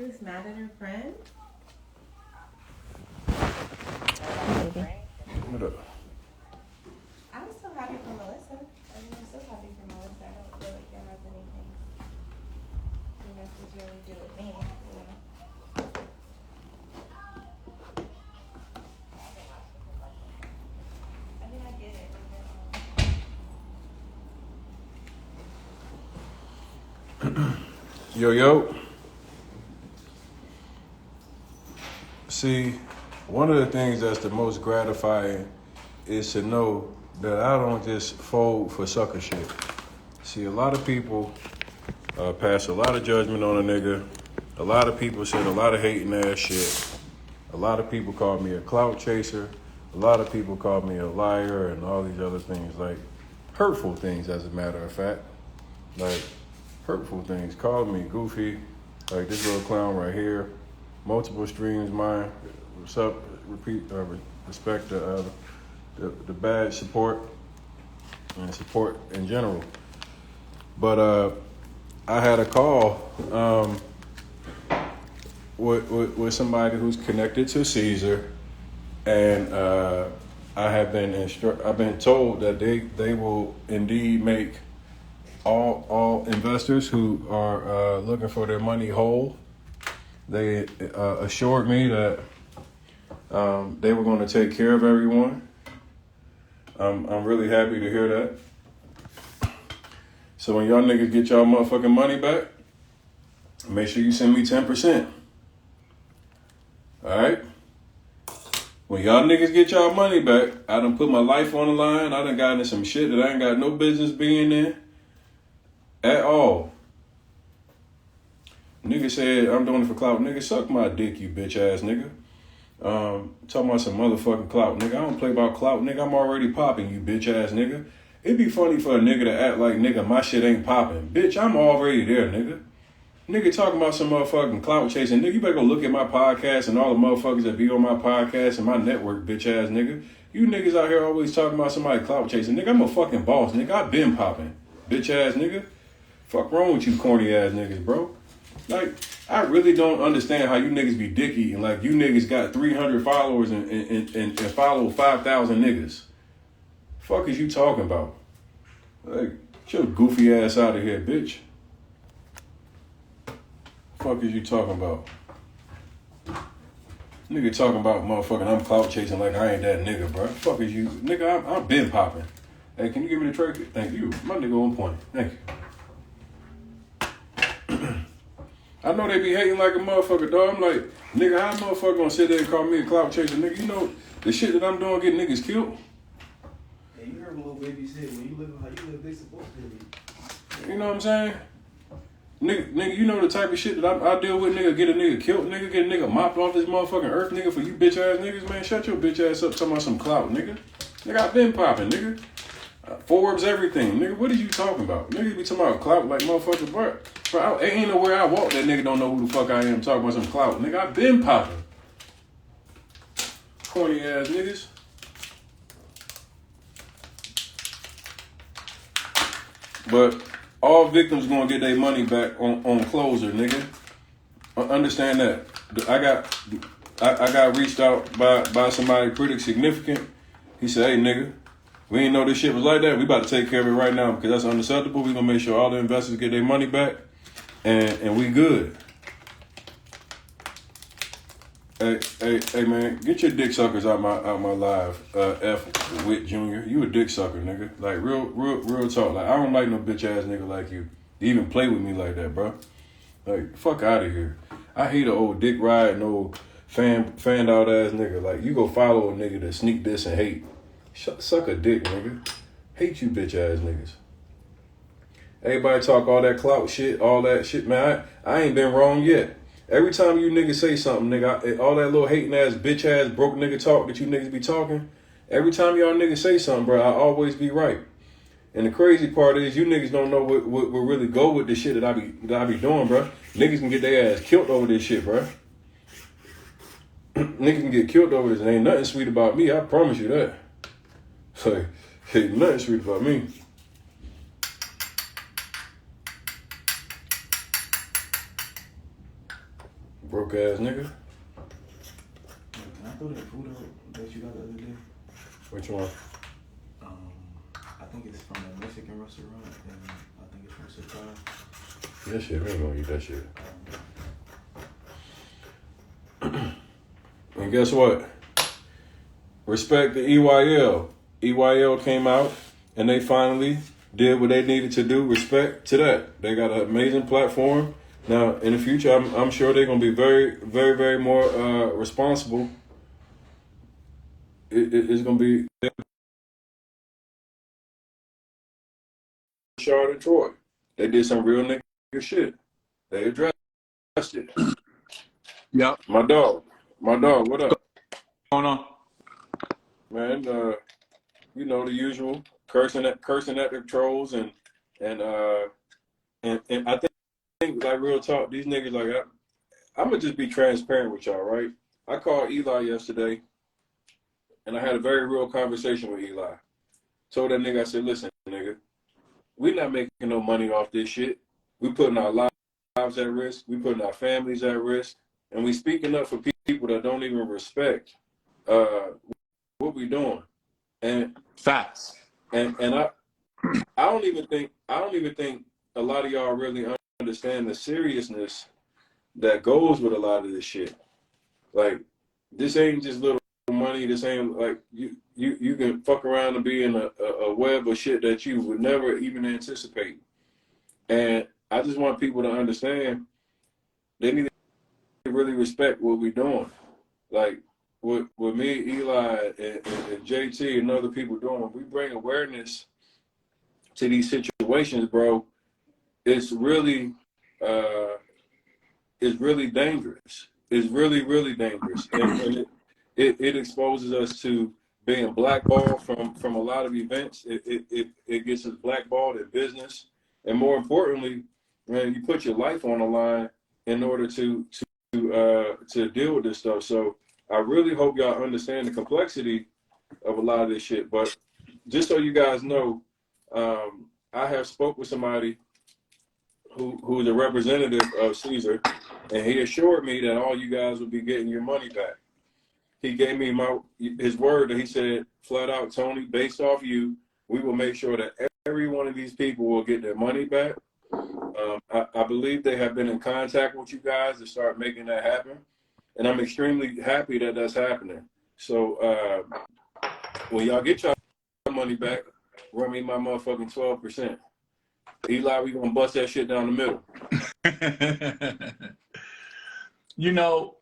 was mad at her friend? Maybe. What up? I'm so happy for Melissa. I'm so happy for Melissa. I don't feel like there has anything to necessarily do with me. I mean, I get it. Yo. See, one of the things that's the most gratifying is to know that I don't just fold for sucker shit. See, a lot of people pass a lot of judgment on a nigga. A lot of people said a lot of hating ass shit. A lot of people called me a clout chaser. A lot of people called me a liar and all these other things, like hurtful things, as a matter of fact. Like hurtful things. Called me goofy, like this little clown right here. Multiple streams, mine. What's up? Respect the bad support and support in general. But I had a call with somebody who's connected to Cesar, and I've been told that they will indeed make all investors who are looking for their money whole. They assured me that they were going to take care of everyone. I'm really happy to hear that. So when y'all niggas get y'all motherfucking money back, make sure you send me 10%. All right? When y'all niggas get y'all money back, I done put my life on the line. I done got into some shit that I ain't got no business being in at all. Nigga said, I'm doing it for clout. Nigga, suck my dick, you bitch ass nigga. Talking about some motherfucking clout. Nigga, I don't play about clout. Nigga, I'm already popping, you bitch ass nigga. It'd be funny for a nigga to act like, nigga, my shit ain't popping. Bitch, I'm already there, nigga. Nigga talking about some motherfucking clout chasing. Nigga, you better go look at my podcast and all the motherfuckers that be on my podcast and my network, bitch ass nigga. You niggas out here always talking about somebody clout chasing. Nigga, I'm a fucking boss, nigga. I been popping, bitch ass nigga. Fuck wrong with you corny ass niggas, bro. Like, I really don't understand how you niggas be dick eating. Like, you niggas got 300 followers and follow 5,000 niggas. Fuck is you talking about? Like, get your goofy ass out of here, bitch. Fuck is you talking about? Nigga talking about motherfucking I'm clout chasing like I ain't that nigga, bro. Fuck is you? Nigga, I'm been popping. Hey, can you give me the tray? Thank you. My nigga on point. Thank you. I know they be hating like a motherfucker, dog. I'm like, nigga, how a motherfucker gonna sit there and call me a clout chaser? Nigga, you know the shit that I'm doing getting niggas killed? Hey, you heard what little baby said, when you live how you live, they supposed to live. You know what I'm saying? Nigga, you know the type of shit that I deal with, nigga, get a nigga killed, nigga, get a nigga mopped off this motherfucking earth, nigga, for you bitch ass niggas, man. Shut your bitch ass up talking about some clout, nigga. Nigga, I been popping, nigga. Forbes, everything. Nigga, what are you talking about? Nigga be talking about clout like motherfucker, bro. Bro, ain't nowhere I walk that nigga don't know who the fuck I am talking about some clout. Nigga, I been popping. Corny ass niggas. But all victims gonna get their money back on closer, nigga. Understand that. I got reached out by somebody pretty significant. He said, hey nigga, we ain't know this shit was like that. We about to take care of it right now because that's unacceptable. We gonna make sure all the investors get their money back, and we good. Hey man, get your dick suckers out my live. F Witt Jr. You a dick sucker, nigga. Like real talk. Like I don't like no bitch ass nigga like you to even play with me like that, bro. Like fuck out of here. I hate an old dick ride, no fanned out ass nigga. Like you go follow a nigga to sneak this and hate. Suck a dick, nigga. Hate you bitch ass niggas. Everybody talk all that clout shit, all that shit, man. I ain't been wrong yet. Every time you niggas say something, nigga, all that little hating ass, bitch ass, broke nigga talk that you niggas be talking, every time y'all niggas say something, bro, I always be right. And the crazy part is you niggas don't know what really go with the shit that I be doing, bro. Niggas can get their ass killed over this shit, bro. Niggas can get killed over this. And ain't nothing sweet about me, I promise you that. Like, ain't nothing sweet about me. Broke ass nigga. Can I throw that food out that you got the other day? Which one? I think it's from a Mexican restaurant, and I think it's from Cesar. That shit, we ain't gonna eat that shit. And guess what? Respect the EYL. EYL came out and they finally did what they needed to do. Respect to that. They got an amazing platform. Now, in the future, I'm sure they're going to be very, very, very more responsible. It's going to be Charlotte and Troy. They did some real nigga shit. They addressed it. Yep. My dog, what up? What's going on? Man, you know the usual, cursing at the trolls and I think like real talk, these niggas like I'm gonna just be transparent with y'all, right? I called Eli yesterday, and I had a very real conversation with Eli. Told that nigga, I said, listen, nigga, we not making no money off this shit. We putting our lives at risk. We putting our families at risk, and we speaking up for people that don't even respect what we doing. And Facts. And I don't even think a lot of y'all really understand the seriousness that goes with a lot of this shit. Like, this ain't just little money. This ain't like you can fuck around and be in a web of shit that you would never even anticipate. And I just want people to understand they need to really respect what we doing. Like, what me, Eli, and JT and other people doing, we bring awareness to these situations, bro. It's really dangerous. It's really dangerous, and it exposes us to being blackballed from a lot of events. It gets us blackballed in business, and more importantly, man, you put your life on the line in order to deal with this stuff. So I really hope y'all understand the complexity of a lot of this shit. But just so you guys know, I have spoke with somebody who's a representative of Cesar, and he assured me that all you guys will be getting your money back. He gave me his word that he said, flat out, Tony, based off you, we will make sure that every one of these people will get their money back. I believe they have been in contact with you guys to start making that happen. And I'm extremely happy that that's happening. So when y'all get your money back, run me my motherfucking 12%. Eli, we gonna bust that shit down the middle. You know,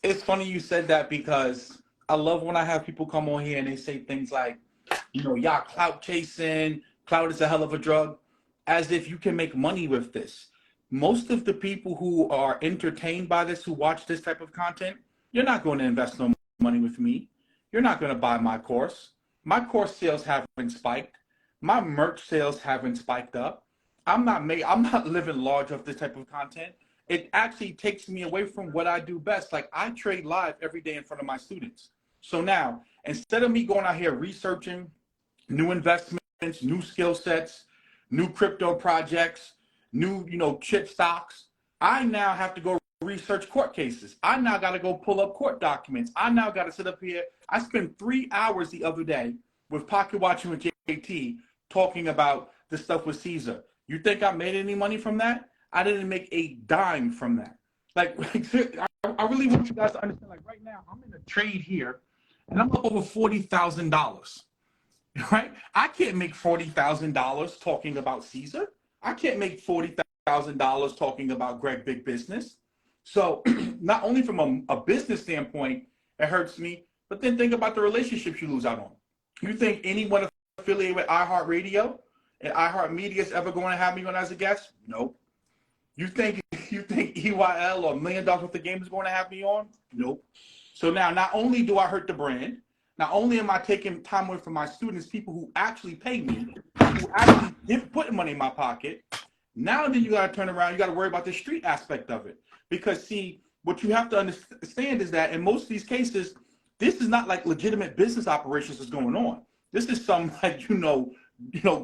it's funny you said that because I love when I have people come on here and they say things like, you know, y'all clout chasing, clout is a hell of a drug, as if you can make money with this. Most of the people who are entertained by this, who watch this type of content, you're not going to invest no money with me. You're not going to buy my course. My course sales haven't spiked. My merch sales haven't spiked up. I'm not living large off this type of content. It actually takes me away from what I do best. Like, I trade live every day in front of my students. So now, instead of me going out here researching new investments, new skill sets, new crypto projects, new, chip stocks, I now have to go research court cases. I now got to go pull up court documents. I now got to sit up here. I spent 3 hours the other day with Pocket Watching with JT talking about the stuff with Cesar. You think I made any money from that? I didn't make a dime from that. Like I really want you guys to understand, like, right now, I'm in a trade here, and I'm up over $40,000, right? I can't make $40,000 talking about Cesar. I can't make $40,000 talking about Greg Big Business. So not only from a business standpoint, it hurts me, but then think about the relationships you lose out on. You think anyone affiliated with iHeartRadio and iHeartMedia is ever going to have me on as a guest? Nope. You think EYL or $1 Million Worth of Game is going to have me on? Nope. So now, not only do I hurt the brand, not only am I taking time away from my students, people who actually pay me, who actually put money in my pocket, now then you got to turn around, you got to worry about the street aspect of it. Because, see, what you have to understand is that in most of these cases, this is not like legitimate business operations that's going on. This is some, like,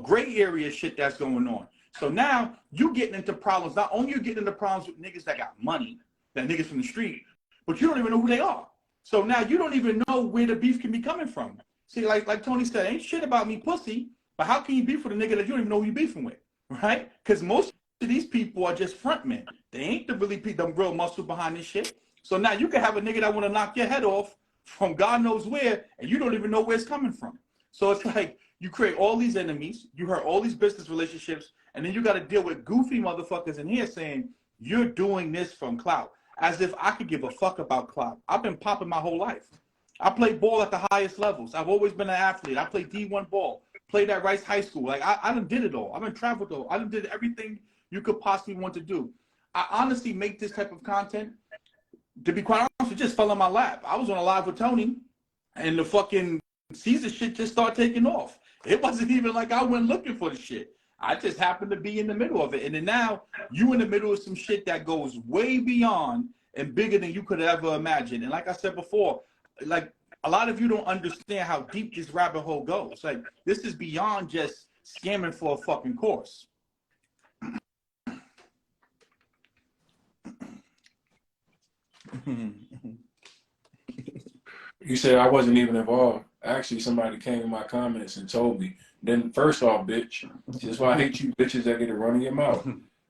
gray area shit that's going on. So now you getting into problems. Not only you getting into problems with niggas that got money, that niggas from the street, but you don't even know who they are. So now you don't even know where the beef can be coming from. See, like Tony said, ain't shit about me pussy, but how can you beef with a nigga that you don't even know who you beefing with, right? Because most of these people are just frontmen. They ain't the real muscle behind this shit. So now you can have a nigga that want to knock your head off from God knows where, and you don't even know where it's coming from. So it's like you create all these enemies, you hurt all these business relationships, and then you got to deal with goofy motherfuckers in here saying, you're doing this from clout. As if I could give a fuck about clout. I've been popping my whole life. I played ball at the highest levels. I've always been an athlete. I played D1 ball, played at Rice High School. Like, I done did it all. I've been traveled all. I done did everything you could possibly want to do. I honestly make this type of content, to be quite honest, it just fell in my lap. I was on a live with Tony, and the fucking Cesar shit just started taking off. It wasn't even like I went looking for the shit. I just happened to be in the middle of it. And then now you in the middle of some shit that goes way beyond and bigger than you could ever imagine. And like I said before, like a lot of you don't understand how deep this rabbit hole goes. Like this is beyond just scamming for a fucking course. You said I wasn't even involved. Actually, somebody came in my comments and told me. Then, first off, bitch, that's why I hate you bitches that get to run in your mouth.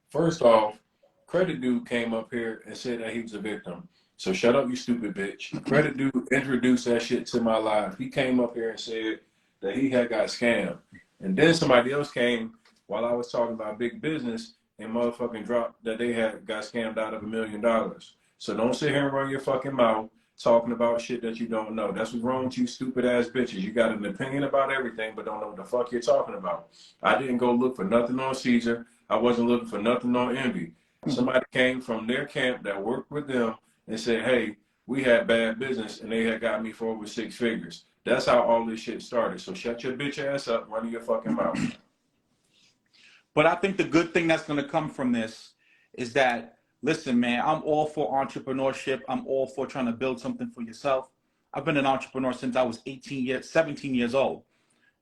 First off, Credit Dude came up here and said that he was a victim. So shut up, you stupid bitch. Credit Dude introduced that shit to my life. He came up here and said that he had got scammed. And then somebody else came while I was talking about big business and motherfucking dropped that they had got scammed out of $1 million. So don't sit here and run your fucking mouth talking about shit that you don't know. That's what's wrong with you stupid ass bitches. You got an opinion about everything, but don't know what the fuck you're talking about. I didn't go look for nothing on Cesar. I wasn't looking for nothing on Envy. Somebody came from their camp that worked with them and said, hey, we had bad business and they had got me for over 6 figures. That's how all this shit started. So shut your bitch ass up, run your fucking mouth. But I think the good thing that's going to come from this is that, listen, man, I'm all for entrepreneurship. I'm all for trying to build something for yourself. I've been an entrepreneur since I was 17 years old.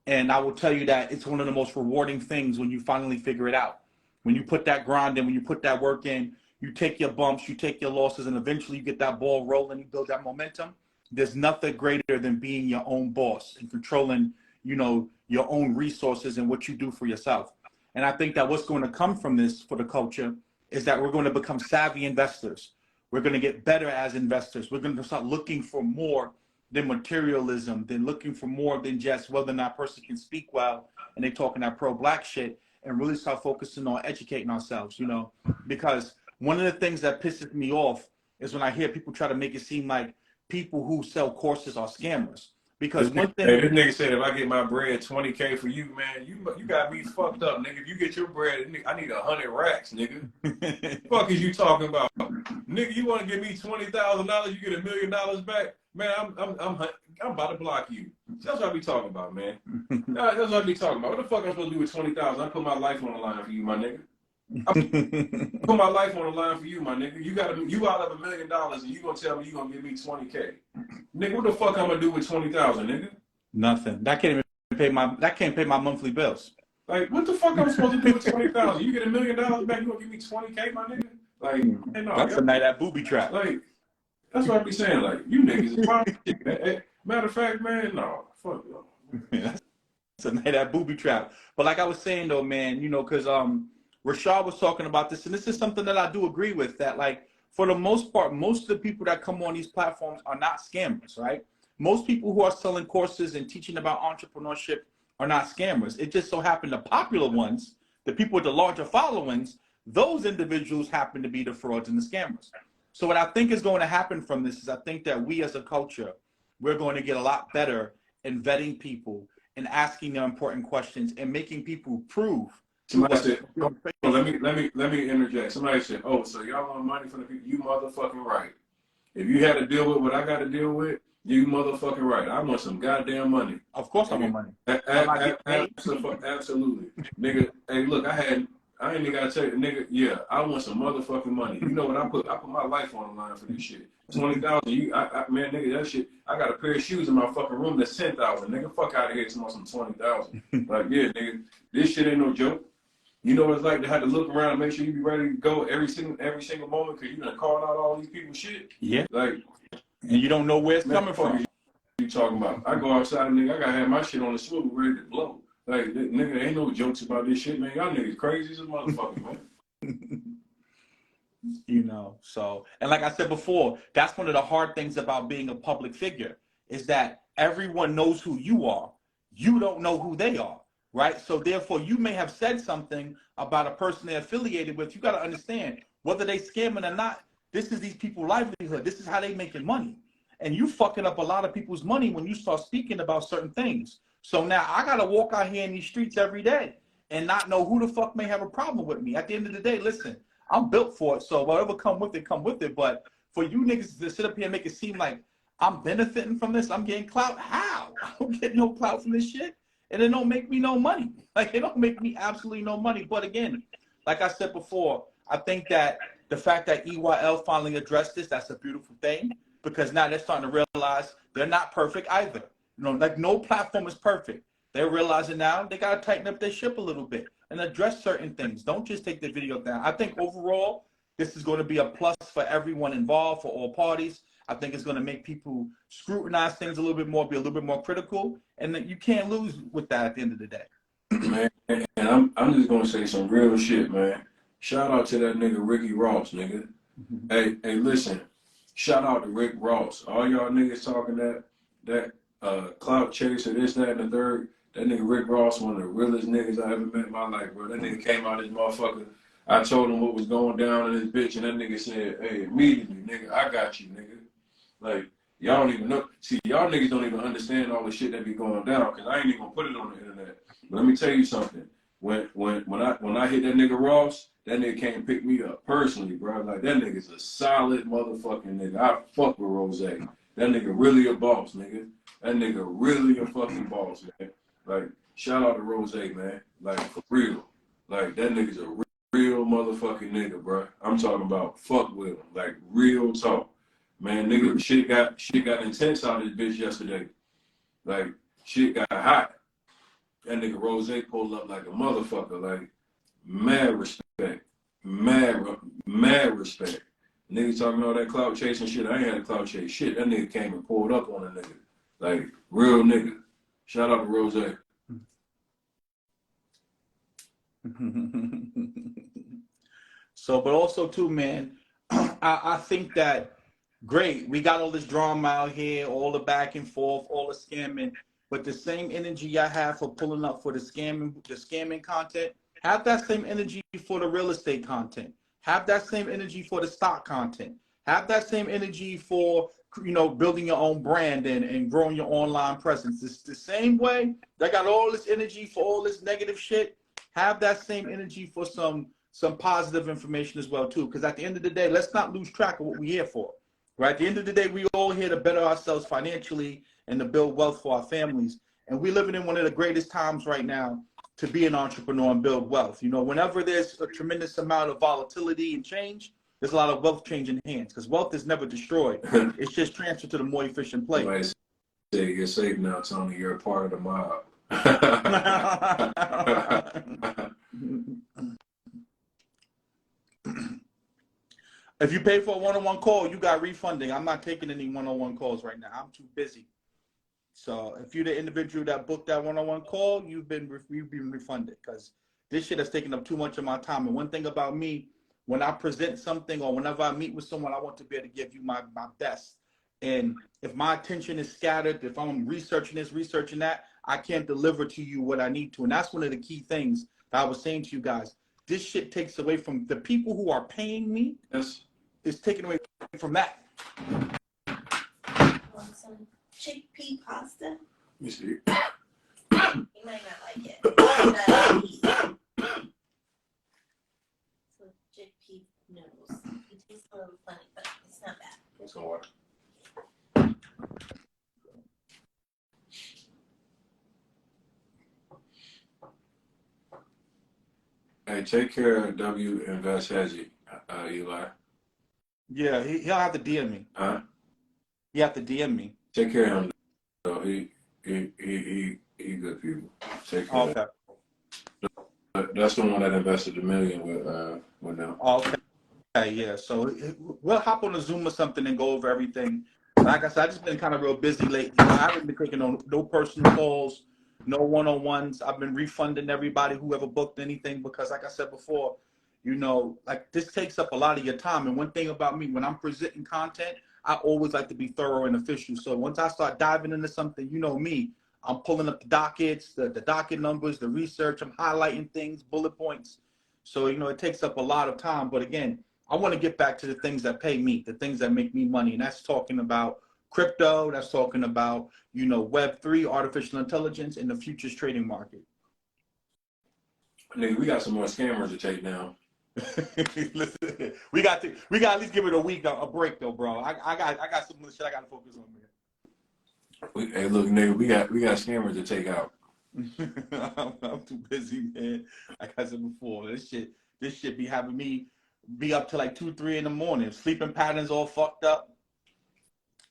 And I will tell you that it's one of the most rewarding things when you finally figure it out. When you put that grind in, when you put that work in, you take your bumps, you take your losses, and eventually you get that ball rolling, you build that momentum. There's nothing greater than being your own boss and controlling, you know, your own resources and what you do for yourself. And I think that what's going to come from this for the culture is that we're going to become savvy investors. We're going to get better as investors. We're going to start looking for more than materialism, than looking for more than just whether or not a person can speak well and they talking that pro-black shit, and really start focusing on educating ourselves, you know, because one of the things that pisses me off is when I hear people try to make it seem like people who sell courses are scammers. Because one thing, hey, this nigga said, if I get my bread, $20K for you, man, you got me fucked up, nigga. If you get your bread, I need 100 racks, nigga. Fuck is you talking about, nigga? You want to give me $20,000? You get $1 million back, man? I'm about to block you. That's what I be talking about, man. That's what I be talking about. What the fuck I'm supposed to do with $20,000? I put my life on the line for you, my nigga. I put my life on the line for you, my nigga. You out of $1 million, and you gonna tell me you gonna give me $20K, nigga? What the fuck I'm gonna do with $20,000, nigga? Nothing. That can't pay my monthly bills. Like, what the fuck I'm supposed to do with $20,000? You get $1 million back, you gonna give me $20K, my nigga? Like, hey, no, that's a night at booby trap. Like, that's what I be saying. Like, you niggas is wild shit, man. Hey, matter of fact, man, no, fuck you. That's a night at booby trap. But like I was saying though, man, you know, because Rashad was talking about this, and this is something that I do agree with, that like for the most part, most of the people that come on these platforms are not scammers, right? Most people who are selling courses and teaching about entrepreneurship are not scammers. It just so happened the popular ones, the people with the larger followings, those individuals happen to be the frauds and the scammers. So what I think is going to happen from this is I think that we as a culture, we're going to get a lot better in vetting people and asking them important questions and making people prove. Somebody said, oh, let me interject. Somebody said, oh, so y'all want money from the people? You motherfucking right. If you had to deal with what I got to deal with, you motherfucking right. I want some goddamn money. Of course I want money. Absolutely. Nigga, hey, look, I ain't even got to tell you, nigga, yeah, I want some motherfucking money. You know what I put my life on the line for this shit. 20,000, man, nigga, that shit, I got a pair of shoes in my fucking room that's 10,000. Nigga, fuck out of here, some 20,000. Like, yeah, nigga, this shit ain't no joke. You know what it's like to have to look around and make sure you be ready to go every single moment because you done called out all these people shit. Yeah. Like, and you don't know where it's man, coming from. You talking about? I go outside, nigga. I gotta have my shit on the swivel ready to blow. Like, nigga, ain't no jokes about this shit, man. Y'all niggas crazy as a motherfucker, man. You know, so, and like I said before, that's one of the hard things about being a public figure is that everyone knows who you are. You don't know who they are, right? So therefore, you may have said something about a person they're affiliated with. You got to understand whether they scamming or not. This is these people's livelihood. This is how they making money. And you fucking up a lot of people's money when you start speaking about certain things. So now I got to walk out here in these streets every day and not know who the fuck may have a problem with me. At the end of the day, listen, I'm built for it. So whatever come with it, come with it. But for you niggas to sit up here and make it seem like I'm benefiting from this, I'm getting clout. How? I don't get no clout from this shit. And it don't make me no money. Like, it don't make me absolutely no money. But again, like I said before, I think that the fact that EYL finally addressed this, that's a beautiful thing. Because now they're starting to realize they're not perfect either. You know, like no platform is perfect. They're realizing now they got to tighten up their ship a little bit and address certain things. Don't just take the video down. I think overall, this is going to be a plus for everyone involved, for all parties. I think it's going to make people scrutinize things a little bit more, be a little bit more critical, and that you can't lose with that at the end of the day. Man, and I'm just going to say some real shit, man. Shout out to that nigga Ricky Ross, nigga. Hey, listen. Shout out to Rick Ross. All y'all niggas talking that clout chaser, this, that, and the third. That nigga Rick Ross, one of the realest niggas I ever met in my life, bro. That nigga came out of this motherfucker. I told him what was going down in this bitch, and that nigga said, hey, immediately, nigga, I got you, nigga. Like, y'all don't even know. See, y'all niggas don't even understand all the shit that be going down, because I ain't even gonna put it on the internet. But let me tell you something. When I hit that nigga Ross, that nigga came and pick me up personally, bro. Like, that nigga's a solid motherfucking nigga. I fuck with Rose. That nigga really a boss, nigga. That nigga really a fucking boss, man. Like, shout out to Rose, man. Like, for real. Like, that nigga's a real motherfucking nigga, bro. I'm talking about fuck with him. Like, real talk. Man, nigga, shit got intense out of this bitch yesterday. Like, shit got hot. That nigga Rose pulled up like a motherfucker. Like, mad respect. Mad respect. Niggas talking all that clout chasing shit. I ain't had a clout chase shit. That nigga came and pulled up on a nigga. Like, real nigga. Shout out to Rose. So, but also too, man, I think that great. We got all this drama out here, all the back and forth, all the scamming, but the same energy I have for pulling up for the scamming content, have that same energy for the real estate content. Have that same energy for the stock content. Have that same energy for, you know, building your own brand and growing your online presence. It's the same way they got all this energy for all this negative shit. Have that same energy for some positive information as well too. Because at the end of the day, let's not lose track of what we're here for. Right? At the end of the day, we all here to better ourselves financially and to build wealth for our families. And we're living in one of the greatest times right now to be an entrepreneur and build wealth. You know, whenever there's a tremendous amount of volatility and change, there's a lot of wealth changing hands because wealth is never destroyed. It's just transferred to the more efficient place. Somebody say, you're safe now, Tony. You're a part of the mob. If you pay for a one-on-one call, you got refunding. I'm not taking any one-on-one calls right now. I'm too busy. So if you're the individual that booked that one-on-one call, you've been refunded because this shit has taken up too much of my time. And one thing about me, when I present something or whenever I meet with someone, I want to be able to give you my best. And if my attention is scattered, if I'm researching this, researching that, I can't deliver to you what I need to. And that's one of the key things that I was saying to you guys. This shit takes away from the people who are paying me. Yes. It's taken away from that. Want some chickpea pasta? You see. You might not like it. So chickpea noodles. It tastes a little funny, but it's not bad. What's going on? Hey, take care of W Invest Hedgie, Eli. Yeah, he'll have to DM me. Huh? You have to DM me. Take care of him. So he good people. Take care. Okay. that's the one that invested $1 million with them. Okay, yeah. So we'll hop on a Zoom or something and go over everything. Like I said, I've just been kind of real busy lately. I haven't been taking no personal calls, no one-on-ones. I've been refunding everybody who ever booked anything because, like I said before, like this takes up a lot of your time. And one thing about me, when I'm presenting content, I always like to be thorough and official. So once I start diving into something, you know me, I'm pulling up the dockets, the docket numbers, the research. I'm highlighting things, bullet points. So, it takes up a lot of time. But again, I want to get back to the things that pay me, the things that make me money. And that's talking about crypto. That's talking about, Web3, artificial intelligence, and the futures trading market. Nigga, we got some more scammers to take down. Listen, we got to at least give it a week, a break though, bro. I got some shit I got to focus on, man. Hey, look, nigga, we got scammers to take out. I'm too busy, man. Like I said before, this shit be having me be up to like 2, 3 in the morning. Sleeping patterns all fucked up.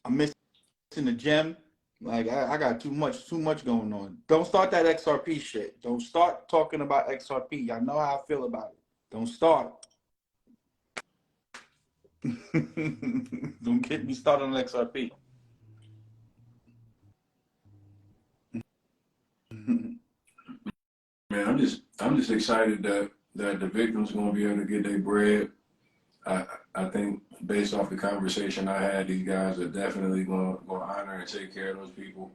I'm missing the gym. Like I got too much going on. Don't start that XRP shit. Don't start talking about XRP. Y'all know how I feel about it. Don't start. Don't get me started on XRP. Man, I'm just excited that the victims gonna be able to get their bread. I think based off the conversation I had, these guys are definitely gonna honor and take care of those people,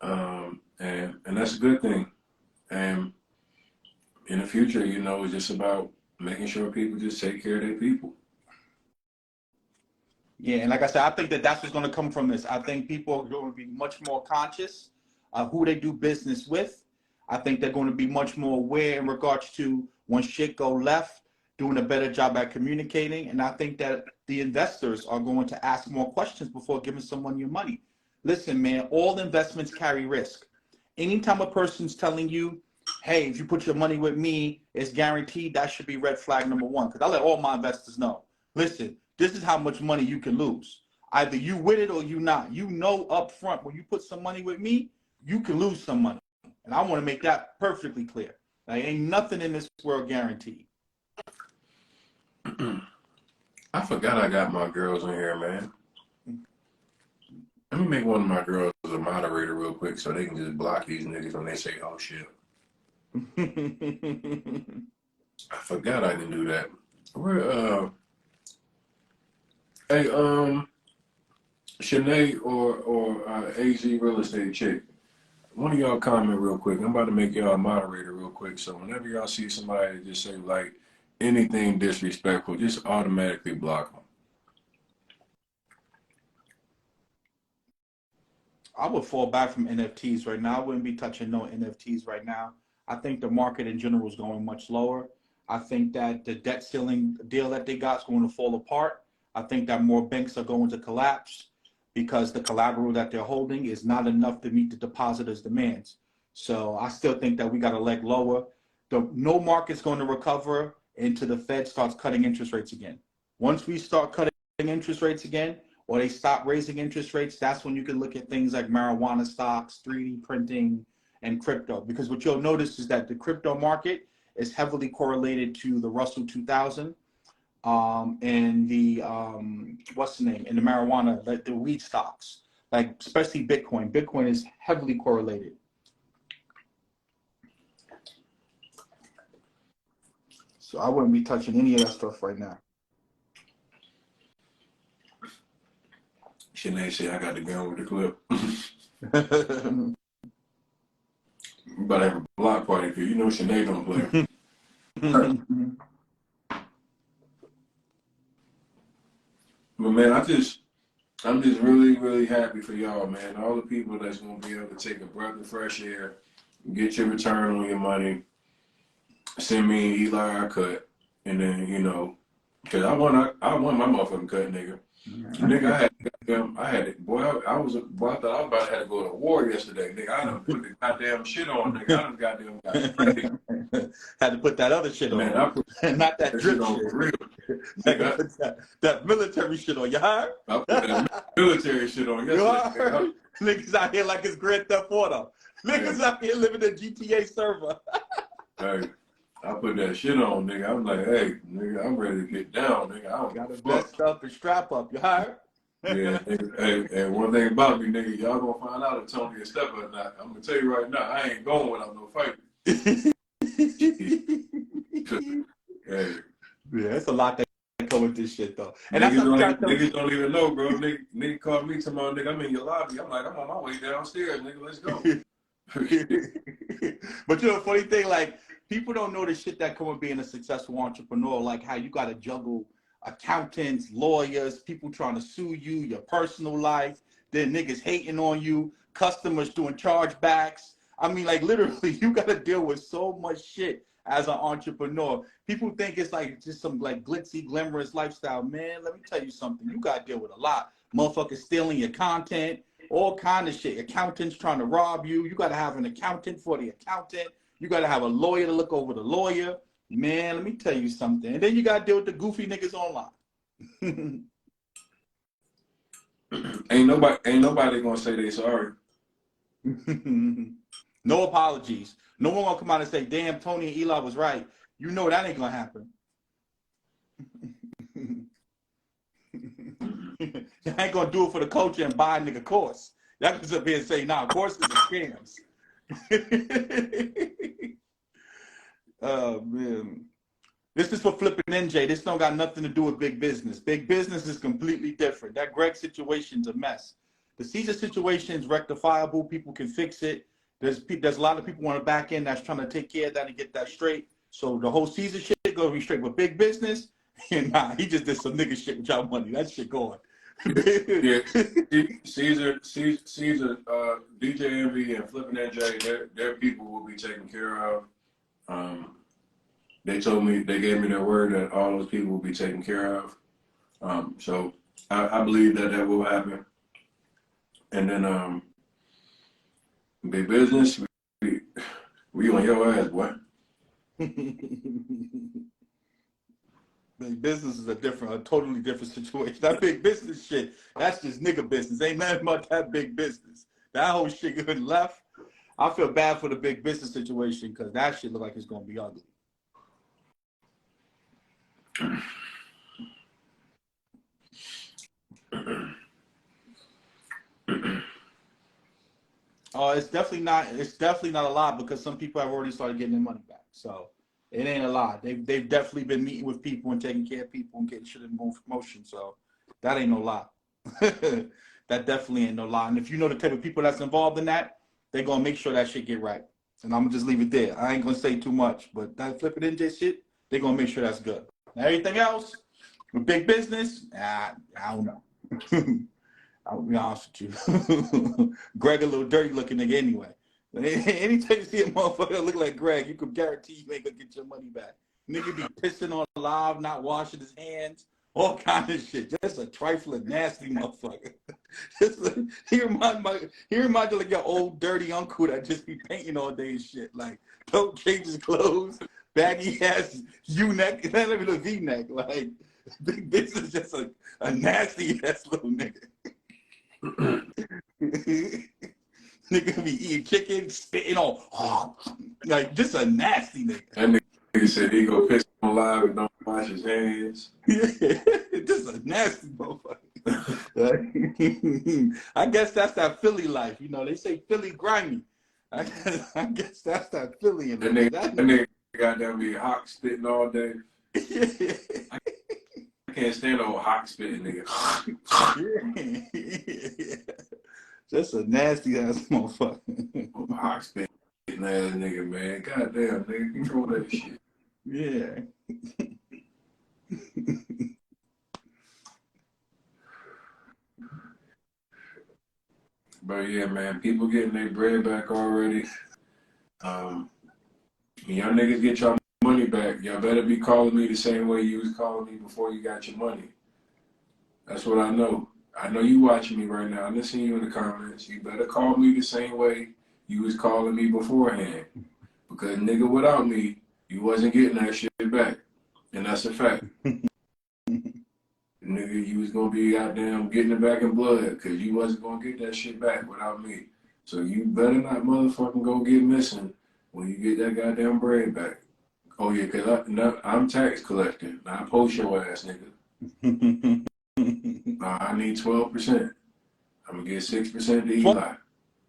and that's a good thing. And in the future, it's just about making sure people just take care of their people. Yeah, and like I said, I think that's what's going to come from this. I think people are going to be much more conscious of who they do business with. I think they're going to be much more aware in regards to when shit go left, doing a better job at communicating. And I think that the investors are going to ask more questions before giving someone your money. Listen, man, all investments carry risk. Anytime a person's telling you, hey, if you put your money with me, it's guaranteed, that should be red flag number one. Because I let all my investors know, listen, this is how much money you can lose. Either you with it or you not. You know up front, when you put some money with me, you can lose some money. And I want to make that perfectly clear. Like, ain't nothing in this world guaranteed. I forgot I got my girls in here, man. Let me make one of my girls a moderator real quick so they can just block these niggas when they say, oh, shit. I forgot I didn't do that. Hey, Shanae or AZ Real Estate Chick, one of y'all comment real quick. I'm about to make y'all a moderator real quick. So whenever y'all see somebody just say like anything disrespectful, just automatically block them. I would fall back from NFTs right now. I wouldn't be touching no NFTs right now. I think the market in general is going much lower. I think that the debt ceiling deal that they got is going to fall apart. I think that more banks are going to collapse because the collateral that they're holding is not enough to meet the depositors' demands. So I still think that we got a leg lower. No market's going to recover until the Fed starts cutting interest rates again. Once we start cutting interest rates again, or they stop raising interest rates, that's when you can look at things like marijuana stocks, 3D printing, and crypto. Because what you'll notice is that the crypto market is heavily correlated to the Russell 2000 and the, what's the name, and the marijuana, like the weed stocks, like especially Bitcoin. Bitcoin is heavily correlated. So I wouldn't be touching any of that stuff right now. Shanae say I got the gun with the clip. We about to have a block party because you know Shanae don't play. But man, I'm just really, really happy for y'all, man. All the people that's gonna be able to take a breath of fresh air, get your return on your money, send me and Eli a cut, and then because I want my motherfucking cut, nigga. Nigga, I was about to have to go to war yesterday, nigga. I done put the goddamn shit on, nigga. I done goddamn got sprayed. Had to put that other shit Man, on. I put Not that drip shit on shit. for real. Nigga, put that military shit on. You heard? I put that military shit on You yesterday. heard? Niggas out here like it's Grand Theft Auto. Niggas out here living in GTA server. Hey, I put that shit on, nigga. I'm like, hey, nigga, I'm ready to get down, nigga. I don't Got to give a fuck. vest up and strap up. You heard? Yeah, nigga. Hey, one thing about me, nigga, y'all gonna find out if Tony a stepper or not. I'm gonna tell you right now, I ain't going without no fight. Hey. Yeah, it's a lot that come with this shit though. And that's what Niggas don't even know, bro. Nigga called me tomorrow, nigga. I'm in your lobby. I'm like, I'm on my way downstairs, nigga. Let's go. But you know, the funny thing, like, people don't know the shit that come with being a successful entrepreneur, like how you got to juggle accountants, lawyers, people trying to sue you, your personal life, then niggas hating on you, customers doing chargebacks. I mean, like, literally, you got to deal with so much shit as an entrepreneur. People think it's like just some like glitzy, glamorous lifestyle. Man, let me tell you something. You got to deal with a lot. Motherfuckers stealing your content, all kind of shit. Accountants trying to rob you. You got to have an accountant for the accountant. You got to have a lawyer to look over the lawyer. Man, let me tell you something. And then you got to deal with the goofy niggas online. Ain't nobody gonna say they sorry. No apologies. No one gonna come out and say, damn, Tony and Eli was right. You know that ain't gonna happen. You ain't gonna do it for the culture and buy a nigga course. Y'all can sit up here and say, nah, courses are scams. Oh, man. This is for flipping NJ. This don't got nothing to do with big business. Big business is completely different. That Greg situation's a mess. The Cesar situation is rectifiable. People can fix it. There's a lot of people on the back end that's trying to take care of that and get that straight. So the whole Cesar shit gonna be straight. But big business, nah, he just did some nigga shit with y'all money. That shit going. Yeah, Cesar, DJ Envy and Flipping NJ, their people will be taken care of. They gave me their word that all those people will be taken care of. So I believe that will happen. And then big business, we on your ass, boy. Big business is a totally different situation. That big business shit, that's just nigga business. Ain't nothing about that big business. That whole shit getting left. I feel bad for the big business situation because that shit look like it's gonna be ugly. It's definitely not a lot because some people have already started getting their money back. So it ain't a lot. They've definitely been meeting with people and taking care of people and getting shit in motion. So that ain't no lot. That definitely ain't no lot. And if you know the type of people that's involved in that, they're gonna make sure that shit get right. And I'm gonna just leave it there. I ain't gonna say too much, but that flipping NJ shit, they're gonna make sure that's good. Now, everything else, with big business, I don't know. I'll be honest with you. Greg a little dirty looking nigga anyway. But anytime you see a motherfucker that look like Greg, you can guarantee you ain't gonna get your money back. Nigga be pissing on live, not washing his hands, all kind of shit. Just a trifling, nasty motherfucker. He remind you like your old dirty uncle that just be painting all day and shit. Like, don't change his clothes, baggy ass U-neck, and then a V-neck. Like, this is just a nasty ass little nigga. Nigga be eating chicken, spitting on, like just a nasty nigga. That nigga said he go piss on live and don't wash his hands. Yeah, just a nasty motherfucker. I guess that's that Philly life. You know, they say Philly grimy. I guess that's that Philly. That nigga got that be hawk spitting all day. I can't stand old hawk spitting nigga. Just a nasty ass motherfucker. Hawk spitting ass nigga, man. Goddamn, nigga, control that shit. Yeah. But yeah, man, people getting their bread back already. When y'all niggas get your money back, y'all better be calling me the same way you was calling me before you got your money. That's what I know. I know you watching me right now. I listen to you in the comments. You better call me the same way you was calling me beforehand. Because nigga, without me, you wasn't getting that shit back. And that's a fact. Nigga, you was gonna be goddamn getting it back in blood because you wasn't gonna get that shit back without me. So you better not motherfucking go get missing when you get that goddamn bread back. Oh yeah, cause I'm tax collecting. Now I post your ass, nigga. Nah, I need 12%. I'm gonna get 6% to Eli.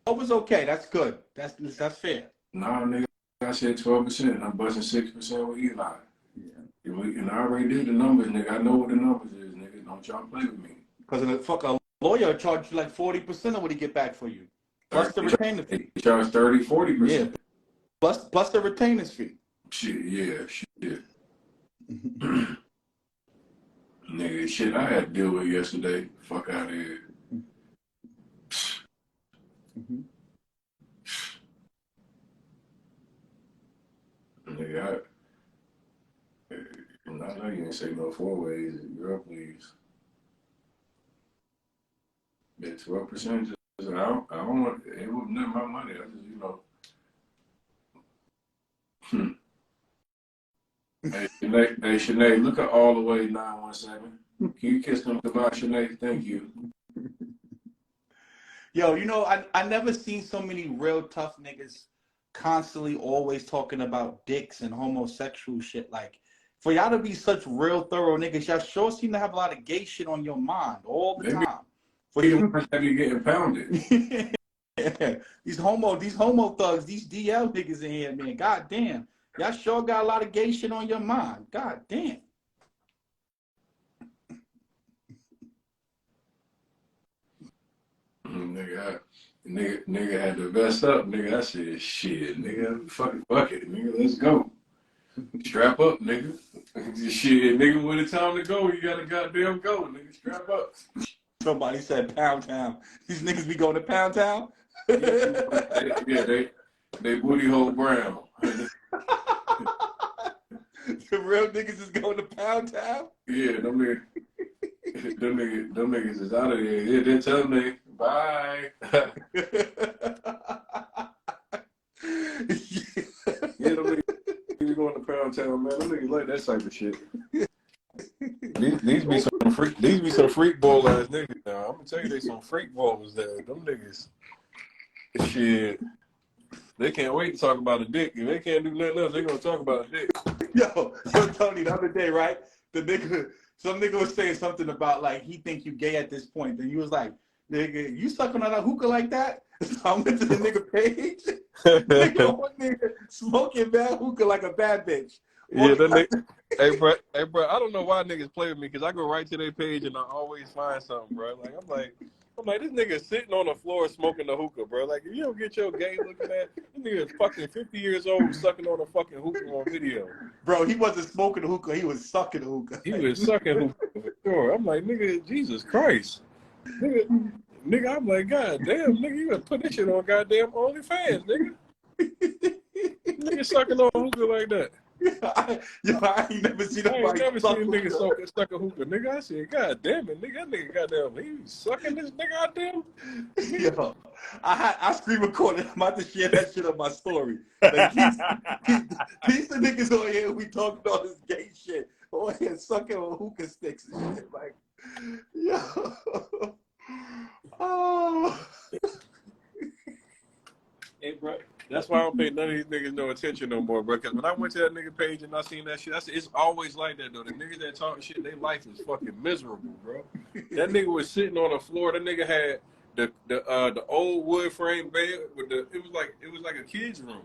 What was okay? That's good. That's fair. Nah, nigga, I said 12%, and I'm busting 6% with Eli. Yeah. And I already did the numbers, nigga. I know what the numbers is, nigga. Don't y'all play with me. Because a lawyer charged you like 40% of what he get back for you, plus the retainer fee. They charge 30, 40%. Yeah. Plus the retainer's fee. Shit, yeah, shit. Nigga, shit I had to deal with yesterday. Fuck out of here. Nigga, I know you ain't say no 4 ways. Girl, please. Yeah, 12%. I don't want it. It was not my money. I just, Hey, Sinead, look at all the way 917. Can you kiss them goodbye, Sinead? Thank you. Yo, I never seen so many real tough niggas constantly always talking about dicks and homosexual shit. Like, for y'all to be such real thorough niggas, y'all sure seem to have a lot of gay shit on your mind all the time. For you have you getting pounded. These homothugs, these DL niggas in here, man. God damn. Y'all sure got a lot of gay shit on your mind. God damn. Nigga had to vest up, nigga. I said, shit, nigga, fuck it, nigga, let's go. Strap up, nigga. Shit, nigga, when it's time to go, you gotta goddamn go, nigga. Strap up. Somebody said Pound Town. These niggas be going to Pound Town? Yeah, they booty hole brown. The real niggas is going to Pound Town? Yeah, them niggas is out of there. Yeah, they tell me, bye. Yeah, them niggas going to Pound Town, man. Them niggas like that type of shit. These be some freak ball ass niggas now. I'm gonna tell you, they some freak balls there. Them niggas, shit. They can't wait to talk about a dick. If they can't do nothing else, they gonna talk about a dick. Yo, Tony, the other day, right? Some nigga was saying something about like he think you gay at this point, and you was like, nigga, you sucking on a hookah like that? So I went to the nigga page. Nigga, one nigga smoking bad hookah like a bad bitch. Yeah, that nigga. Hey, bro, I don't know why niggas play with me, because I go right to their page and I always find something, bro. Like, I'm like, this nigga sitting on the floor smoking the hookah, bro. Like, if you don't get your gay looking at, this nigga is fucking 50 years old sucking on a fucking hookah on video. Bro, he wasn't smoking the hookah, he was sucking the hookah. He was sucking hookah for sure. I'm like, nigga, Jesus Christ. Nigga, I'm like, God damn, nigga, you gotta put this shit on goddamn OnlyFans, nigga. Nigga sucking on hookah like that. I ain't never seen a nigga suck a hookah. Nigga, I said, God damn it, nigga, that nigga goddamn, he sucking this nigga out there. Yo, I screen recorded. I'm about to share that shit on my story. Like, these the niggas on here, we talking all this gay shit. On here sucking on hookah sticks and shit. Like, yo. Oh. Hey, bro. That's why I don't pay none of these niggas no attention no more, bro. Because when I went to that nigga page and I seen that shit, I said, it's always like that, though. The niggas that talk shit, their life is fucking miserable, bro. That nigga was sitting on the floor. That nigga had the old wood frame bed with it was like a kid's room.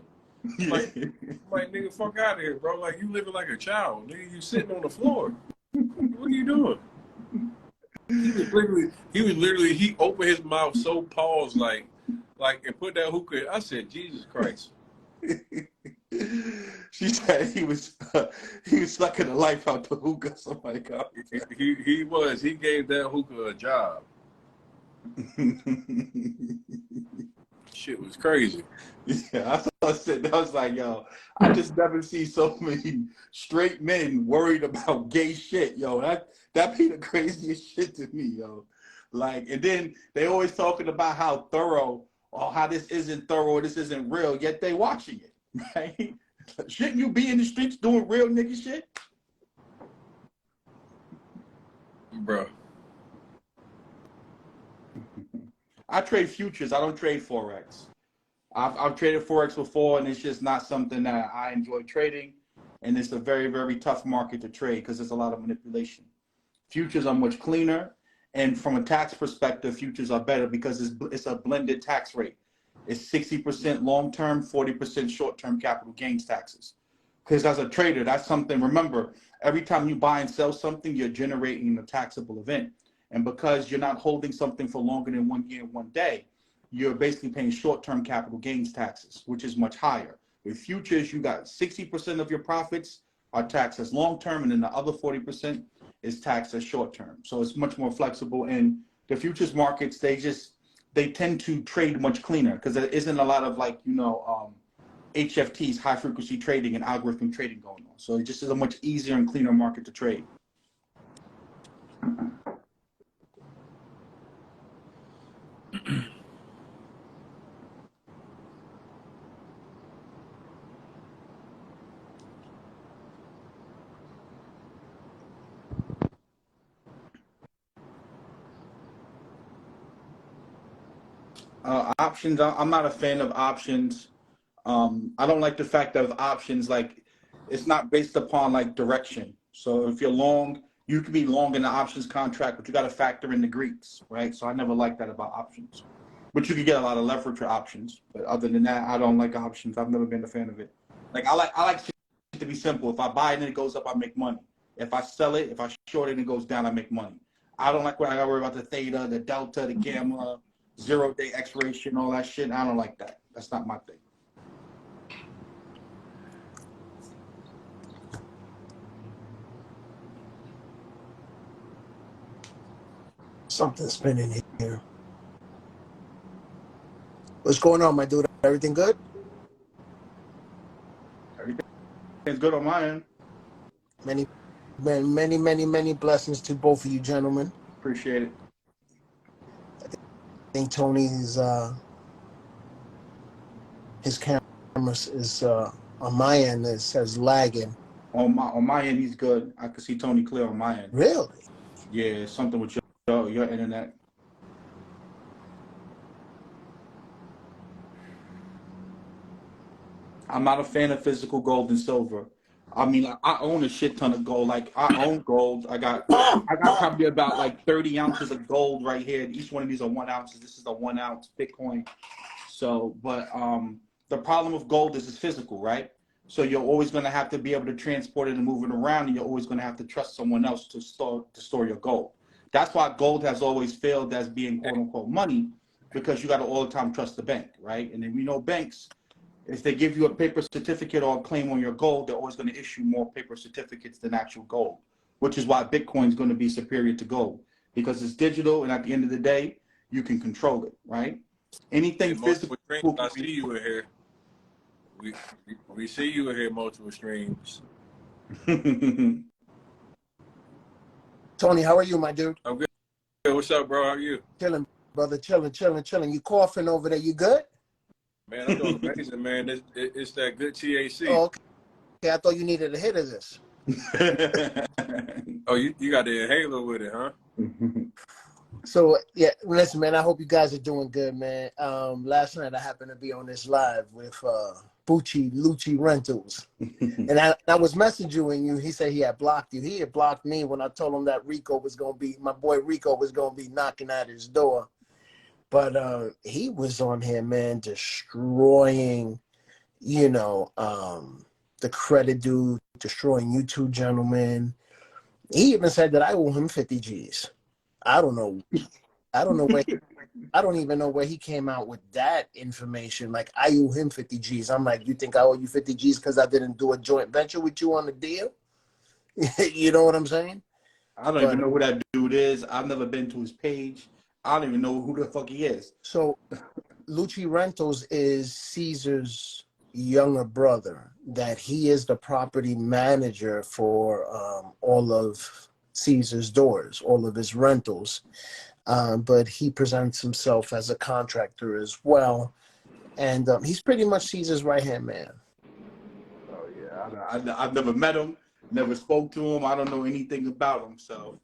Like, nigga, fuck out of here, bro. Like, you living like a child, nigga. You sitting on the floor. What are you doing? He opened his mouth so paused, like, and put that hookah. I said, Jesus Christ. She said he was sucking the life out the hookah. Somebody got he was. He gave that hookah a job. Shit was crazy. Yeah, I was like, yo, I just never see so many straight men worried about gay shit, yo. That be the craziest shit to me, yo. Like, and then they always talking about how thorough or how this isn't thorough, this isn't real, yet they watching it, right? Shouldn't you be in the streets doing real nigga shit? Bro. I trade futures. I don't trade Forex. I've traded Forex before, and it's just not something that I enjoy trading. and it's a very, very tough market to trade because there's a lot of manipulation. Futures are much cleaner, and from a tax perspective, futures are better because it's a blended tax rate. It's 60% long-term, 40% short-term capital gains taxes. Because as a trader, that's something, remember, every time you buy and sell something, you're generating a taxable event. And because you're not holding something for longer than 1 year, 1 day, you're basically paying short-term capital gains taxes, which is much higher. With futures, you got 60% of your profits are taxed as long-term, and then the other 40% is taxed as short-term. So it's much more flexible. And the futures markets, they tend to trade much cleaner because there isn't a lot of HFTs, high frequency trading, and algorithmic trading going on. So it just is a much easier and cleaner market to trade. Options, I'm not a fan of options. I don't like the fact of options, like it's not based upon like direction. So if you're long, you can be long in the options contract, but you got to factor in the Greeks, right? So I never liked that about options. But you can get a lot of leverage for options. But other than that, I don't like options. I've never been a fan of it. Like I like shit to be simple. If I buy it and it goes up, I make money. If I sell it, if I short it and it goes down, I make money. I don't like when I got to worry about the theta, the delta, the gamma, 0-day expiration, all that shit. I don't like that. That's not my thing. Something spinning here. What's going on, my dude? Everything good? Everything's good on my end. Many blessings to both of you gentlemen. Appreciate it. I think Tony's his camera is on my end. It says lagging. On my end, he's good. I can see Tony clear on my end. Really? Yeah, something with your internet. I'm not a fan of physical gold and silver. I mean, I own a shit ton of gold. Like I own gold. I got probably about like 30 ounces of gold right here. Each one of these are 1 ounce. This is a 1 ounce Bitcoin. So, but the problem with gold is it's physical, right? So you're always going to have to be able to transport it and move it around, and you're always going to have to trust someone else to store your gold. That's why gold has always failed as being quote unquote money, because you got to all the time trust the bank, right? And then we know banks, if they give you a paper certificate or a claim on your gold, they're always going to issue more paper certificates than actual gold, which is why Bitcoin is going to be superior to gold, because it's digital, and at the end of the day, you can control it, right? Anything physical. I see you in here. We see you in here multiple streams. Tony, how are you, my dude? I'm good. Hey, what's up, bro? How are you? Chilling, brother. Chilling. You coughing over there? You good? Man, I'm doing amazing, man. It's that good THC. Oh, okay. I thought you needed a hit of this. Oh, you got the inhaler with it, huh? So yeah, listen, man. I hope you guys are doing good, man. Last night I happened to be on this live with Lucci Rentals, and I was messaging you. He said he had blocked you. He had blocked me when I told him that my boy Rico was gonna be knocking at his door. But he was on here, man, destroying, the credit dude, destroying you two gentlemen. He even said that I owe him 50 G's. I don't know where I don't even know where he came out with that information. Like, I owe him 50 G's. I'm like, you think I owe you 50 G's because I didn't do a joint venture with you on the deal? You know what I'm saying? I don't even know who that dude is. I've never been to his page. I don't even know who the fuck he is. So Lucci Rentals is Cesar's younger brother, that he is the property manager for all of Cesar's doors, all of his rentals. But he presents himself as a contractor as well. And he's pretty much Cesar's right-hand man. Oh, yeah. I've never met him, never spoke to him. I don't know anything about him. So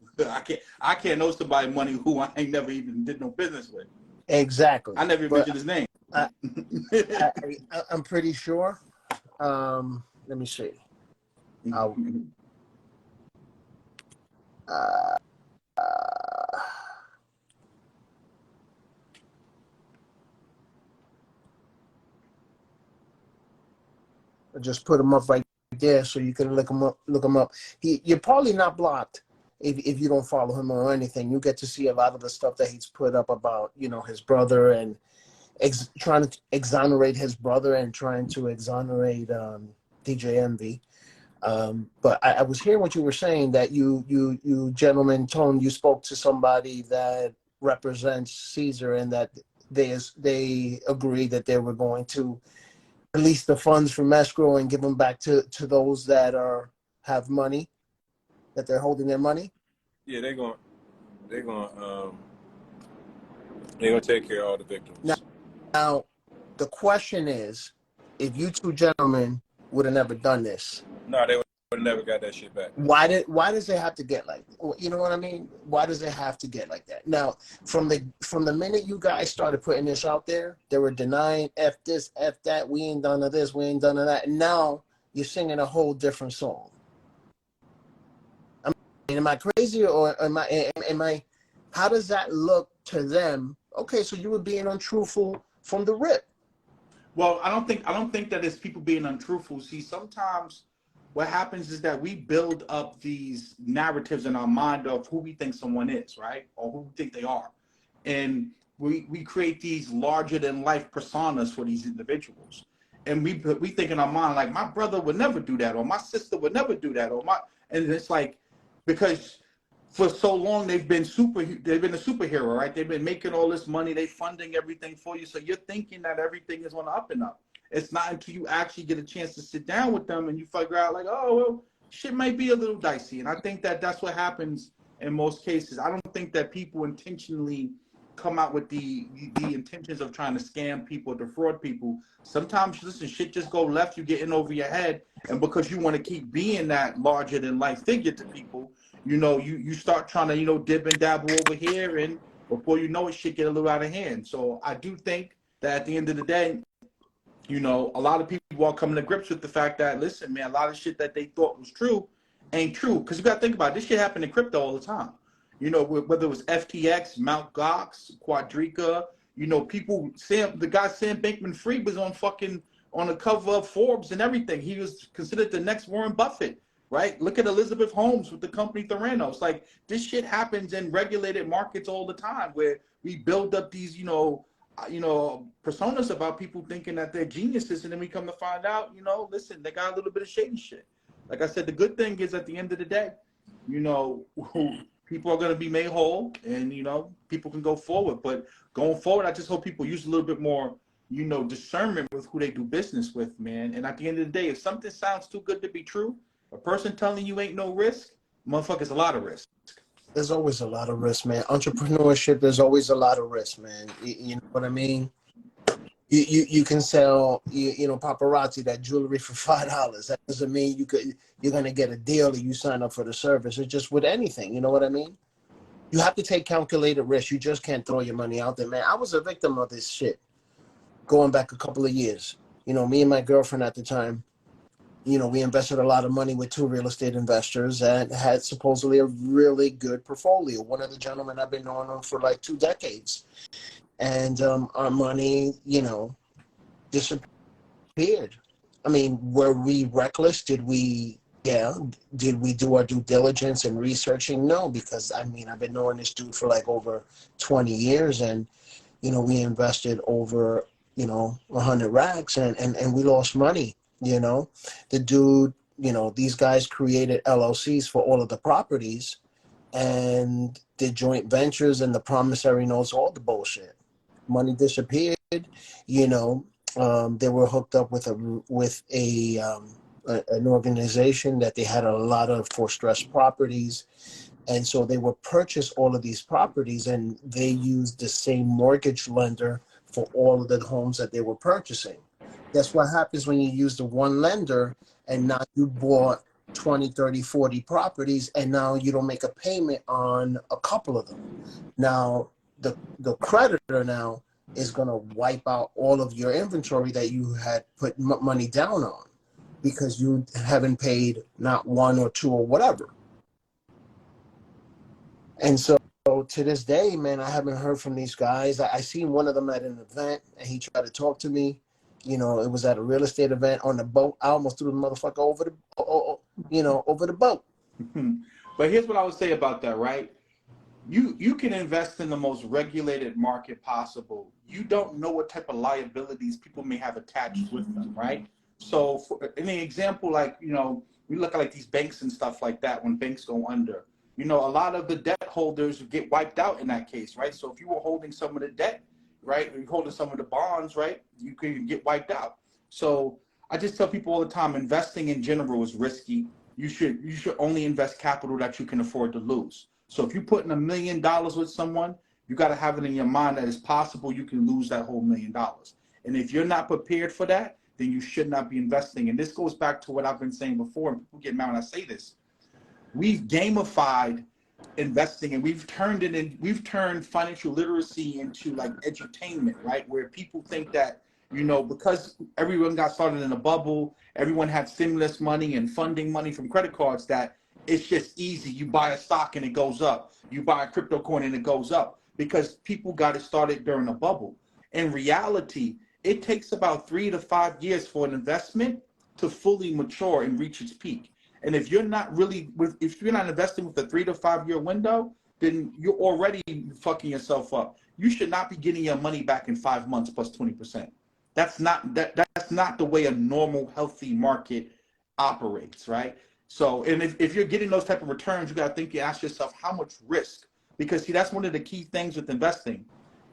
I can't know somebody money who I ain't never even did no business with. Exactly. I never even mentioned his name. I'm pretty sure. Let me see. I'll uh, just put him up right there so you can look him up. Look him up. You're probably not blocked if you don't follow him or anything. You get to see a lot of the stuff that he's put up about, you know, his brother and trying to exonerate his brother and trying to exonerate DJ Envy. But I was hearing what you were saying, that you gentlemen, Tone, you spoke to somebody that represents Cesar, and that they agreed that they were going to release the funds from escrow and give them back to those that have money, that they're holding their money. Yeah, they're gonna take care of all the victims. Now, the question is, if you two gentlemen would have never done this, No, they would have never got that shit back. why does it have to get like, you know what I mean? Why does it have to get like that? Now, from the minute you guys started putting this out there, they were denying F this, F that, we ain't done of this, we ain't done of that. And now you're singing a whole different song. I mean, am I crazy, or am I how does that look to them? Okay, so you were being untruthful from the rip. Well, I don't think that it's people being untruthful. See, sometimes what happens is that we build up these narratives in our mind of who we think someone is, right? Or who we think they are. And we create these larger than life personas for these individuals. And we think in our mind, like, my brother would never do that, or my sister would never do that, and it's like, because for so long they've been a superhero, right? They've been making all this money, they funding everything for you, so you're thinking that everything is on the up and up. It's not until you actually get a chance to sit down with them and you figure out, like, oh, well, shit might be a little dicey. And I think that that's what happens in most cases. I don't think that people intentionally come out with the intentions of trying to scam people, defraud people. Sometimes, listen, shit just go left, you get in over your head, and because you want to keep being that larger than life figure to people, you know, you start trying to, you know, dib and dabble over here, and before you know it, shit get a little out of hand. So I do think that at the end of the day, you know, a lot of people are coming to grips with the fact that, listen, man, a lot of shit that they thought was true ain't true. Because you got to think about it, this shit happen in crypto all the time. You know, whether it was FTX, Mt. Gox, Quadriga, you know, the guy Sam Bankman-Fried was on the cover of Forbes and everything. He was considered the next Warren Buffett, right? Look at Elizabeth Holmes with the company Theranos. Like, this shit happens in regulated markets all the time, where we build up these, you know, personas about people thinking that they're geniuses, and then we come to find out, you know, listen, they got a little bit of shady shit. Like I said, the good thing is, at the end of the day, you know, people are going to be made whole, and, you know, people can go forward. But going forward, I just hope people use a little bit more, you know, discernment with who they do business with, man. And at the end of the day, if something sounds too good to be true, a person telling you ain't no risk, motherfuckers, a lot of risk. There's always a lot of risk, man. Entrepreneurship, there's always a lot of risk, man. You know what I mean? You can sell, you know, paparazzi, that jewelry for $5. That doesn't mean you're gonna get a deal or you sign up for the service. It's just with anything, you know what I mean? You have to take calculated risk. You just can't throw your money out there, man. I was a victim of this shit going back a couple of years. You know, me and my girlfriend at the time, you know, we invested a lot of money with 2 real estate investors and had supposedly a really good portfolio. One of the gentlemen, I've been knowing him for like 2 decades. And our money, you know, disappeared. I mean, were we reckless? Did we do our due diligence and researching? No, because, I mean, I've been knowing this dude for like over 20 years, and, you know, we invested over, you know, 100 racks, and we lost money. You know, the dude, you know, these guys created LLCs for all of the properties and did joint ventures and the promissory notes, all the bullshit. Money disappeared. You know, they were hooked up with an organization that they had a lot of forced properties. And so they would purchase all of these properties, and they used the same mortgage lender for all of the homes that they were purchasing. That's what happens when you use the one lender, and now you bought 20, 30, 40 properties, and now you don't make a payment on a couple of them. Now, the creditor now is going to wipe out all of your inventory that you had put money down on. because you haven't paid not one or two or whatever. And so to this day, man, I haven't heard from these guys. I seen one of them at an event, and he tried to talk to me. You know, it was at a real estate event on the boat. I almost threw the motherfucker over over the boat. But here's what I would say about that, right? You can invest in the most regulated market possible. You don't know what type of liabilities people may have attached with them, right? So in the example, like, you know, we look at like these banks and stuff like that when banks go under. You know, a lot of the debt holders get wiped out in that case, right? So if you were holding some of the debt, right, or you're holding some of the bonds, right, you could get wiped out. So I just tell people all the time, investing in general is risky. You should only invest capital that you can afford to lose. So if you're putting $1 million with someone, you got to have it in your mind that it's possible you can lose that whole $1 million. And if you're not prepared for that, then you should not be investing. And this goes back to what I've been saying before, and people get mad when I say this. We've gamified investing, and we've turned financial literacy into like edutainment, right? Where people think that, you know, because everyone got started in a bubble, everyone had stimulus money and funding money from credit cards, that it's just easy. You buy a stock and it goes up. You buy a crypto coin and it goes up, because people got it started during a bubble. In reality, it takes about 3 to 5 years for an investment to fully mature and reach its peak. And if you're not investing with a 3 to 5 year window, then you're already fucking yourself up. You should not be getting your money back in 5 months plus 20%. That's not the way a normal, healthy market operates, right? So, and if you're getting those type of returns, you got to ask yourself, how much risk? Because see, that's one of the key things with investing.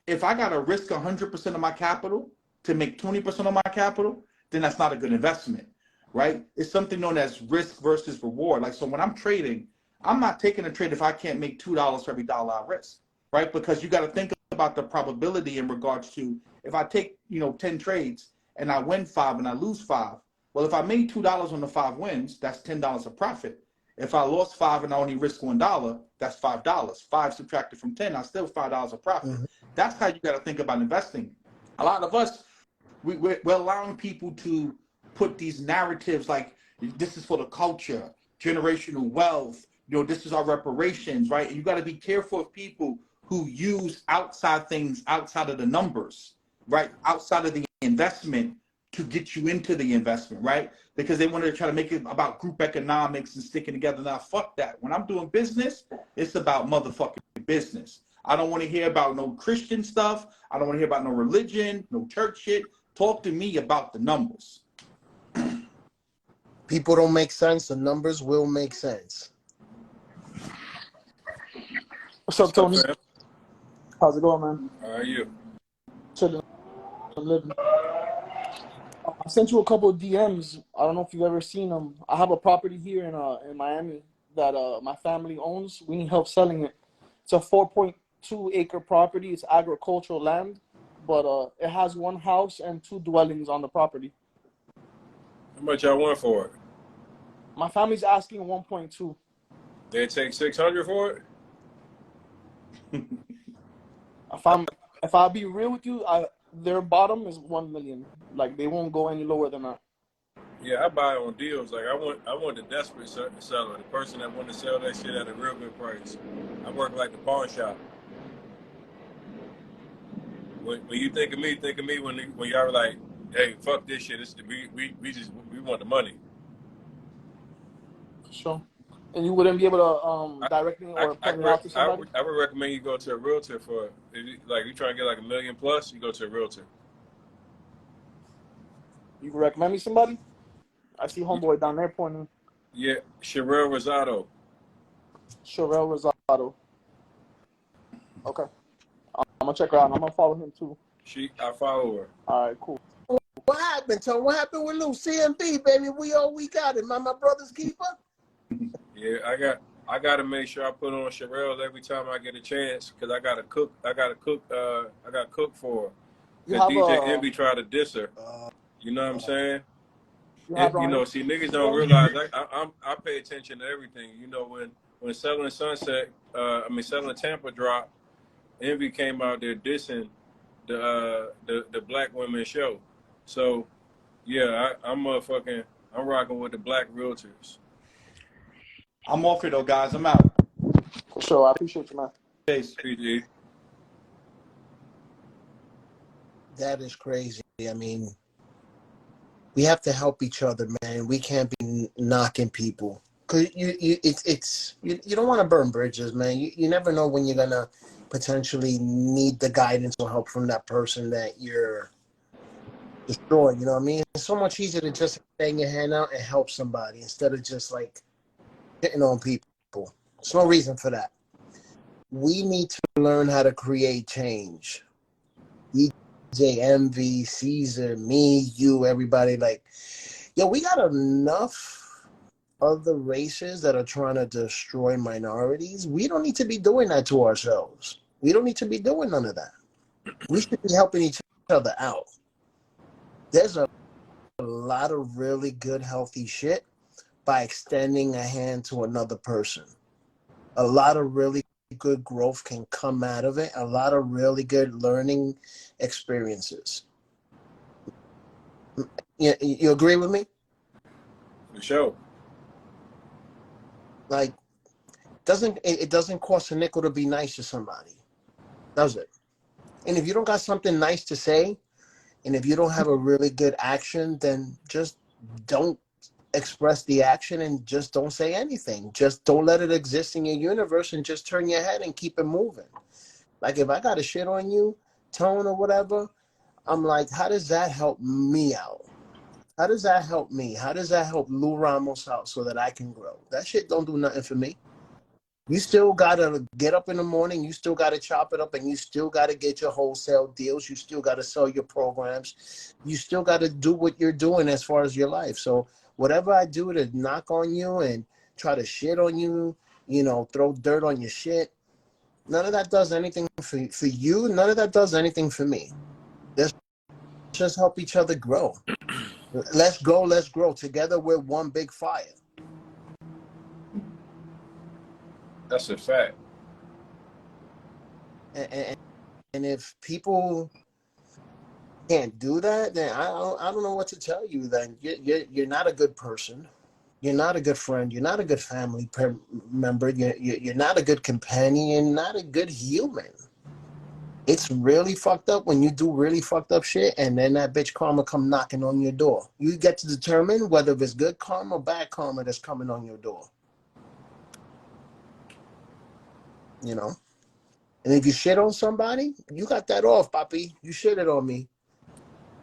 If I got to risk 100% of my capital to make 20% of my capital, then that's not a good investment, right? It's something known as risk versus reward. Like, so when I'm trading, I'm not taking a trade if I can't make $2 for every dollar I risk, right? Because you got to think about the probability in regards to, if I take, 10 trades and I win 5 and I lose 5. Well, if I made $2 on the 5 wins, that's $10 of profit. If I lost 5 and I only risk $1, that's $5. 5 subtracted from 10, I still $5 of profit. Mm-hmm. That's how you got to think about investing. A lot of us, we're allowing people to put these narratives like, this is for the culture, generational wealth, this is our reparations, right? And you got to be careful of people who use outside things, outside of the numbers, right? Outside of the investment to get you into the investment, right? Because they want to try to make it about group economics and sticking together. Now, fuck that. When I'm doing business, it's about motherfucking business. I don't want to hear about no Christian stuff. I don't want to hear about no religion, no church shit. Talk to me about the numbers. People don't make sense. The numbers will make sense. What's up, Tony? How's it going, man? How are you? Chilling. Living. I sent you a couple of DMs. I don't know if you've ever seen them. I have a property here in Miami that my family owns. We need help selling it. It's a 4.2 acre property. It's agricultural land, but it has 1 house and 2 dwellings on the property. How much y'all want for it? My family's asking 1.2. They take 600 for it? If I be real with you, their bottom is 1 million. Like, they won't go any lower than that. Yeah, I buy on deals. Like, I want the desperate seller, the person that want to sell that shit at a real good price. I work like the pawn shop. When you think of me when y'all are like, hey, fuck this shit. We want the money. Sure. And you wouldn't be able to direct me or point me out to somebody? I would recommend you go to a realtor for, if you trying to get like $1 million plus, you go to a realtor. You can recommend me somebody? I see homeboy down there pointing. Yeah, Sherelle Rosado. Sherelle Rosado. Okay. I'm going to check her out. I'm going to follow him too. I follow her. All right, cool. What happened, Tony? What happened with Lou? CMB, baby. We got it. My brother's keeper. Yeah, I got to make sure I put on Sherelle every time I get a chance, because I got to cook for her. Because DJ Envy tried to diss her. You know what I'm saying? See, niggas don't realize I pay attention to everything. When Selling Tampa dropped, Envy came out there dissing the Black Women show. So yeah, I'm motherfucking I'm rocking with the black realtors. I'm off it though, guys. I'm out. For sure. I appreciate you, man. Peace. PG. That is crazy. I mean, we have to help each other, man. We can't be knocking people. Cause you don't want to burn bridges, man. You never know when you're gonna potentially need the guidance or help from that person that you're destroying. You know what I mean? It's so much easier to just hang your hand out and help somebody instead of just like hitting on people. There's no reason for that. We need to learn how to create change. DJ, Envy, Cesar, me, you, everybody. Like, yo, we got enough other races that are trying to destroy minorities. We don't need to be doing that to ourselves. We don't need to be doing none of that. We should be helping each other out. There's a lot of really good, healthy shit by extending a hand to another person. A lot of really good growth can come out of it. A lot of really good learning experiences. You agree with me? For sure. Like, it doesn't cost a nickel to be nice to somebody, does it? And if you don't got something nice to say, and if you don't have a really good action, then just don't express the action and just don't say anything. Just don't let it exist in your universe and just turn your head and keep it moving. Like if I got a shit on you, tone or whatever, I'm like, how does that help me out? How does that help me? How does that help Lou Ramos out so that I can grow? That shit don't do nothing for me. You still gotta get up in the morning, you still gotta chop it up, and you still gotta get your wholesale deals, you still gotta sell your programs, you still gotta do what you're doing as far as your life. So whatever I do to knock on you and try to shit on you, throw dirt on your shit, none of that does anything for you, none of that does anything for me. Let's just help each other grow. Let's grow. Together we're one big fire. That's a fact. And if people can't do that, then I don't know what to tell you. Then you're not a good person. You're not a good friend. You're not a good family member. You're not a good companion. You're not a good human. It's really fucked up when you do really fucked up shit, and then that bitch karma come knocking on your door. You get to determine whether it's good karma or bad karma that's coming on your door. You know. And if you shit on somebody, you got that off, papi. You shitted on me.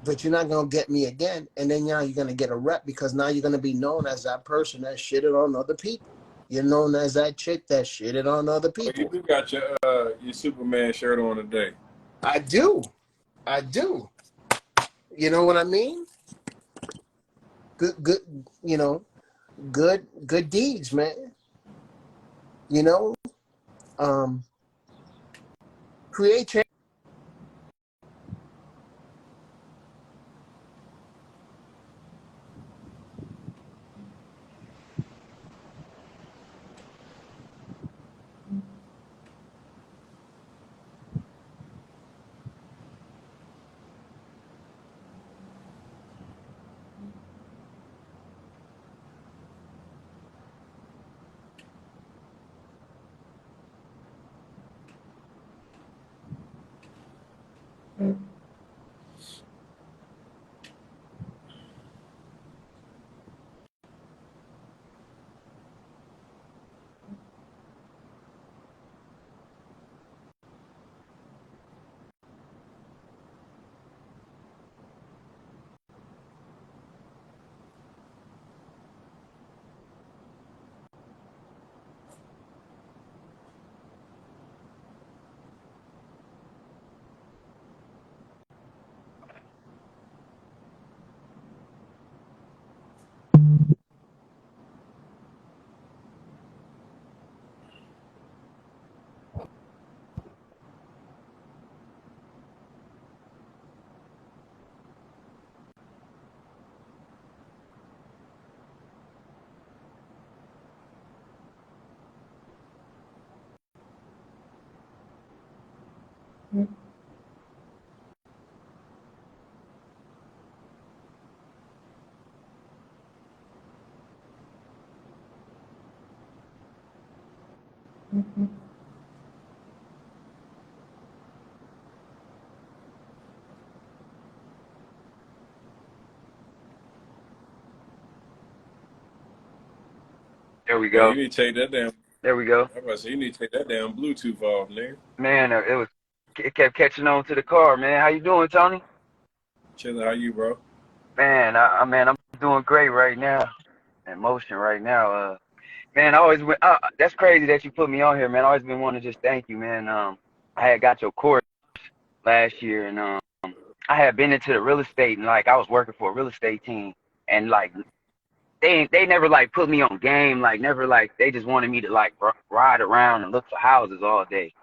But you're not going to get me again. And then now you're going to get a rep because now you're going to be known as that person that shitted on other people. You're known as that chick that shitted on other Oh, you people. do got your Superman shirt on today. I do. You know what I mean? Good, good deeds, man. Create change. There we Man, go. you need to take that damn. There we go. I'm about to say you need to take that damn Bluetooth off, nigga. Man, it kept catching on to the car, man. How you doing, Tony? Chilling, how you, bro? Man, I'm doing great right now. In motion right now. Man, I always went. That's crazy that you put me on here, man. I always been wanting to just thank you, man. I had got your course last year, and I had been into the real estate, and like I was working for a real estate team, and like they never like put me on game, like never like they just wanted me to like ride around and look for houses all day.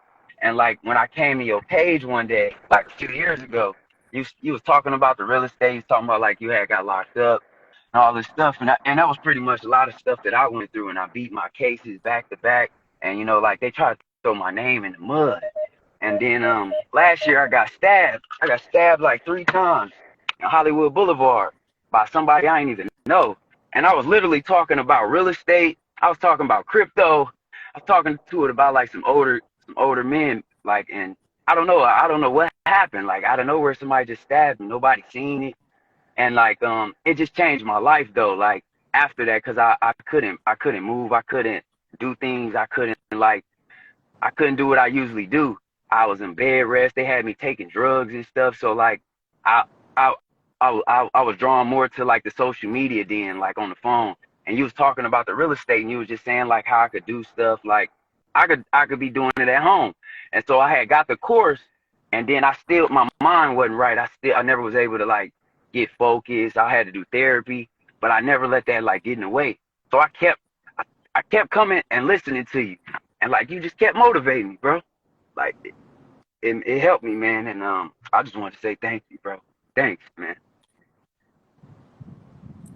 And like when I came to your page one day, like a few years ago, you was talking about the real estate, you was talking about like you had got locked up and all this stuff, and that was pretty much a lot of stuff that I went through, and I beat my cases back to back, and you know like they tried to throw my name in the mud. And then last year I got stabbed. I got stabbed like 3 times in Hollywood Boulevard by somebody I didn't even know. And I was literally talking about real estate. I was talking about crypto. I was talking to it about like some older men. Like, and I don't know what happened. Like out of nowhere, somebody just stabbed me. Nobody seen it. And like it just changed my life though. Like after that, cause I couldn't move. I couldn't do things. I couldn't do what I usually do. I was in bed rest. They had me taking drugs and stuff. So like, I was drawn more to like the social media then, like on the phone. And you was talking about the real estate, and you was just saying like how I could do stuff. Like I could be doing it at home. And so I had got the course, and then my mind wasn't right. I never was able to like get focused. I had to do therapy, but I never let that like get in the way. So I kept coming and listening to you, and like you just kept motivating me, bro. Like it helped me, man, and I just wanted to say thank you, bro. Thanks, man.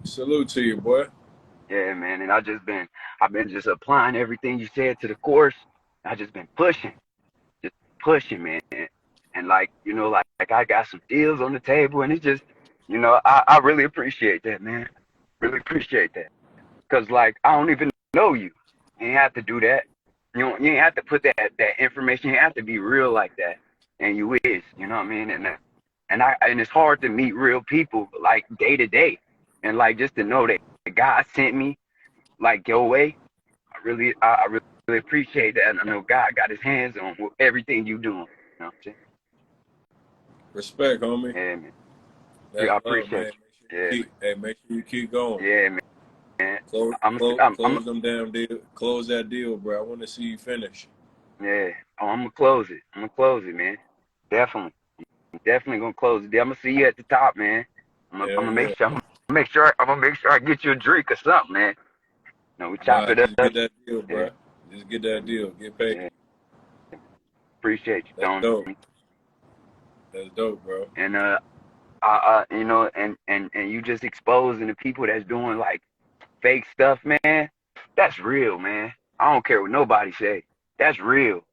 Salute to you, boy. Yeah, man, and I've been just applying everything you said to the course. I just been pushing, man, and like you know, like I got some deals on the table, and it's just, you know, I really appreciate that, man. Really appreciate that, cause like I don't even know you. You ain't have to do that. You ain't have to put that information. You have to be real like that, and you is. You know what I mean? And it's hard to meet real people like day to day, and like just to know that God sent me like your way. I really appreciate that. And I know God got His hands on everything you doing. You know what I'm saying? Respect, homie. Yeah, man. That's I love, appreciate man. you. Yeah, Make sure you keep going. yeah, man. Close them damn deal. Close that deal, bro. I want to see you finish. Yeah. Oh, I'm gonna close it, man. Definitely. I'm definitely gonna close it. I'm gonna see you at the top, man. I'm gonna make sure I get you a drink or something, man. No, we chop it up. Just get that deal, bro. Yeah. Just get that deal. Get paid. Yeah. Appreciate you, That's Tony. dope. That's dope, bro. And you know, and you just exposing the people that's doing like fake stuff, man. That's real, man. I don't care what nobody say. That's real.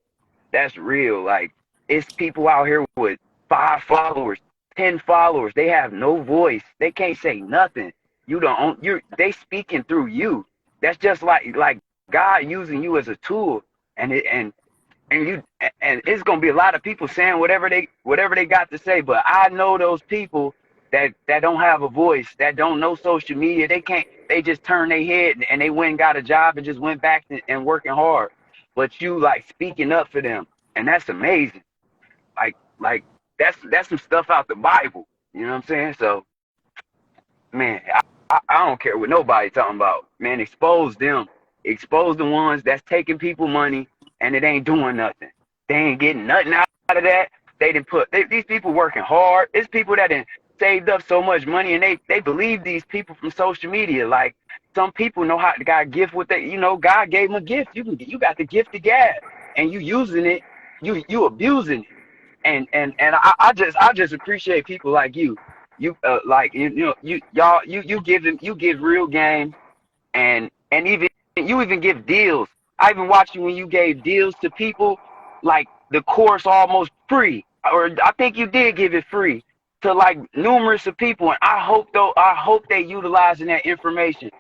That's real. Like it's people out here with 5 followers, 10 followers. They have no voice. They can't say nothing. They speaking through you. That's just like God using you as a tool, and it's gonna be a lot of people saying whatever they got to say. But I know those people that don't have a voice, that don't know social media. They just turn their head and they went and got a job and just went back and working hard. But you like speaking up for them, and that's amazing. Like that's some stuff out the Bible. You know what I'm saying? So, man, I don't care what nobody talking about. Man, expose them. Expose the ones that's taking people money and it ain't doing nothing. They ain't getting nothing out of that. These people working hard. It's people that done saved up so much money, and they believe these people from social media. Like some people know how got a gift with it. You know, God gave them a gift. You got the gift of gab, and you using it. You abusing it. And I just appreciate people like you. You you give real game, and even you even give deals. I even watched you when you gave deals to people, like the course almost free, or I think you did give it free to like numerous of people. And I hope they utilizing that information,